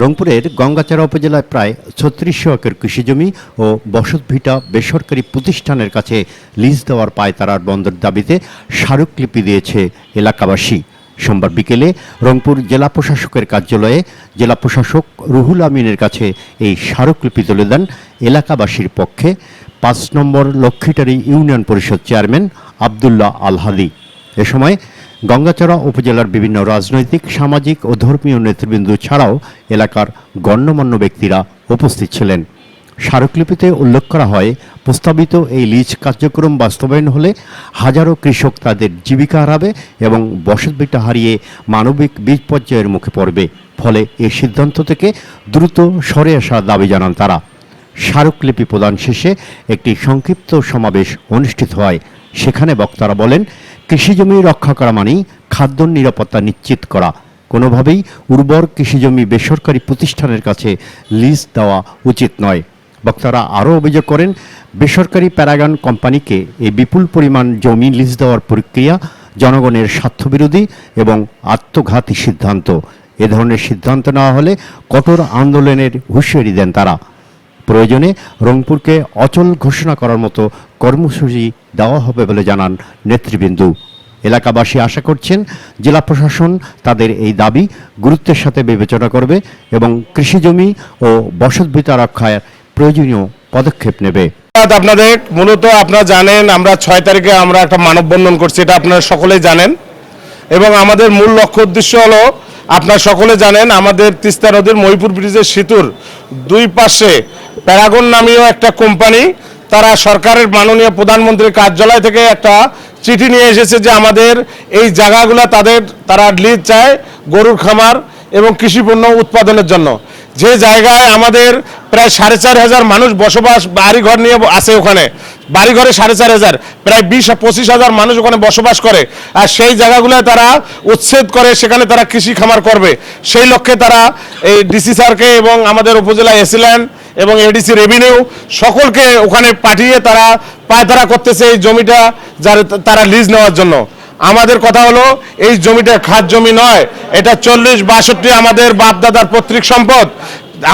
রংপুরের গঙ্গাচড়া উপজেলায় প্রায় ৩৬০০ একর কৃষিজমি ও বসতভিটা বেসরকারি প্রতিষ্ঠানের কাছে লিজ দেওয়ার পায়তারার বন্ধের দাবিতে স্মারকলিপি দিয়েছে এলাকাবাসী। সোমবার বিকেলে রংপুর জেলা প্রশাসকের কার্যালয়ে জেলা প্রশাসক রুহুল আমিনের কাছে এই স্মারকলিপি তুলে দেন এলাকাবাসীর পক্ষে ৫ নম্বর লক্ষ্মীটারি ইউনিয়ন পরিষদ চেয়ারম্যান আবদুল্লাহ আল হাদি। এ সময় গঙ্গাচড়া উপজেলার বিভিন্ন রাজনৈতিক, সামাজিক ও ধর্মীয় নেতৃবৃন্দ ছাড়াও এলাকার গণ্যমান্য ব্যক্তিরা উপস্থিত ছিলেন। স্মারকলিপিতে উল্লেখ করা হয়, প্রস্তাবিত এই লিজ কার্যক্রম বাস্তবায়ন হলে হাজারো কৃষক তাদের জীবিকা হারাবে এবং বসতভিটা হারিয়ে মানবিক বিপর্যয়ের মুখে পড়বে। ফলে এই সিদ্ধান্ত থেকে দ্রুত সরে আসার দাবি জানান তারা। স্মারকলিপি প্রদান শেষে একটি সংক্ষিপ্ত সমাবেশ অনুষ্ঠিত হয়। সেখানে বক্তারা বলেন, কৃষিজমি রক্ষা করা মানেই খাদ্য নিরাপত্তা নিশ্চিত করা। কোনোভাবেই উর্বর কৃষিজমি বেসরকারি প্রতিষ্ঠানের কাছে লিজ দেওয়া উচিত নয়। বক্তারা আরও অভিযোগ করেন, বেসরকারি প্যারাগন কোম্পানিকে এই বিপুল পরিমাণ জমি লিজ দেওয়ার প্রক্রিয়া জনগণের স্বার্থবিরোধী এবং আত্মঘাতী সিদ্ধান্ত। এ ধরনের সিদ্ধান্ত নেওয়া হলে কঠোর আন্দোলনের হুঁশিয়ারি দেন তারা। প্রয়োজনে রংপুরকে অচল ঘোষণা করার মতো কর্মসূচি দেওয়া হবে বলে জানান নেতৃবৃন্দ। এলাকাবাসী আশা করছেন জেলা প্রশাসন তাদের এই দাবি গুরুত্বের সাথে বিবেচনা করবে এবং কৃষিজমি ও বসতভিটা রক্ষায় প্রয়োজনীয় পদক্ষেপ নেবে। আপনাদের মূলত আপনারা জানেন, আমরা ৬ তারিখে আমরা একটা মানববন্ধন করছি, এটা আপনারা সকলেই জানেন। এবং আমাদের মূল লক্ষ্য উদ্দেশ্য হলো, আপনারা সকলে জানেন, আমাদের তিস্তা নদীর মহিপুর ব্রিজের সেতুর দুই পাশে প্যারাগন নামীয় একটা কোম্পানি, তারা সরকারের মাননীয় প্রধানমন্ত্রীর কার্যালয় থেকে একটা চিঠি নিয়ে এসেছে যে আমাদের এই জায়গাগুলো তারা লিজ চায় গরুর খামার এবং কৃষিপণ্য উৎপাদনের জন্য। যে জায়গায় আমাদের প্রায় ৪৫০০ মানুষ বসবাস, বাড়িঘর নিয়ে আছে, ওখানে বাড়িঘরে ৪৫০০, প্রায় ২০-২৫ হাজার মানুষ ওখানে বসবাস করে। আর সেই জায়গাগুলো তারা উচ্ছেদ করে সেখানে তারা কৃষি খামার করবে। সেই লক্ষ্যে তারা এই ডিসি স্যারকে এবং আমাদের উপজেলা এসিল্যান্ড এবং এডিসি রেভিনিউ সকলকে ওখানে পাঠিয়ে তারা পায়তারা করতেছে এই জমিটা তারা লিজ নেওয়ার জন্য। আমাদের কথা হলো, এই জমিটা খাস জমি নয়, এটা ৪০-৬২ আমাদের বাপদাদার পৈতৃক সম্পদ।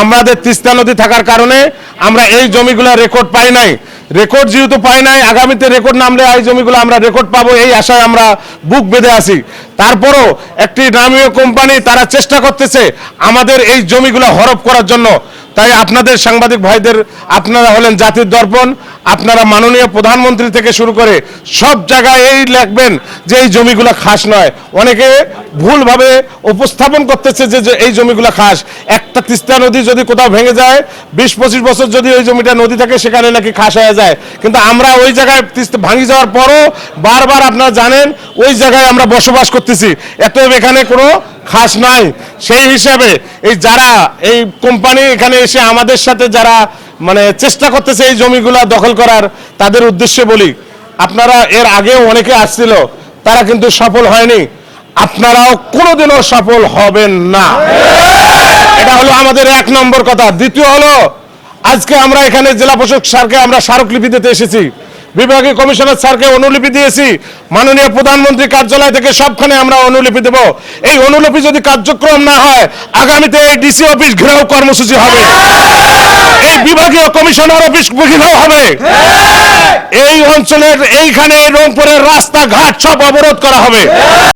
আমাদের তিস্তা নদী থাকার কারণে আমরা এই জমিগুলো রেকর্ড পাই নাই। রেকর্ড যেহেতু পাই নাই, আগামীতে রেকর্ড নামলে এই জমিগুলো আমরা রেকর্ড পাবো, এই আশায় আমরা বুক বেঁধে আছি। তারপরও একটি নামীয় কোম্পানি তারা চেষ্টা করতেছে আমাদের এই জমিগুলো হরপ করার জন্য। তাই আপনাদের সাংবাদিক ভাইদের, আপনারা হলেন জাতির দর্পণ, আপনারা মাননীয় প্রধানমন্ত্রী থেকে শুরু করে সব জায়গায় এই লিখবেন যে এই জমিগুলো খাস নয়। অনেকে ভুলভাবে উপস্থাপন করতেছে যে এই জমিগুলো খাস। একটা তিস্তা নদী যদি কোথাও ভেঙে যায়, ২০-২৫ বছর যদি ওই জমিটা নদী থাকে, সেখানে নাকি খাস হয়ে যায়। কিন্তু আমরা ওই জায়গায় তিস্তা ভাঙি যাওয়ার পরও বারবার আপনারা জানেন ওই জায়গায় আমরা বসবাস করতেছি, এতএব এখানে কোনো খাস নাই। সেই হিসাবে যারা এই কোম্পানি এখানে এসে আমাদের সাথে যারা চেষ্টা করতেছে এই জমিগুলা দখল করার, তাদের উদ্দেশ্যে বলি, আপনারা এর আগেও অনেকে আসছিল, তারা কিন্তু সফল হয়নি, আপনারাও কোনোদিনও সফল হবেন না। এটা হলো আমাদের ১ নম্বর কথা। দ্বিতীয় হলো, আজকে আমরা এখানে জেলা প্রশাসক স্যারকে আমরা স্মারকলিপি দিতে এসেছি, বিভাগীয় কমিশনার স্যারকে অনুলিপি দিয়েছি, মাননীয় প্রধানমন্ত্রী কার্যালয় থেকে সবখানে আমরা অনুলিপি দেব। এই অনুলিপি যদি কার্যক্রম না হয়, আগামীতে এই ডিসি অফিস ঘেরাও কর্মসূচি হবে, এই বিভাগীয় কমিশনার অফিস ঘেরাও হবে, এই অঞ্চলের এইখানে রংপুরের রাস্তাঘাট সব অবরোধ করা হবে।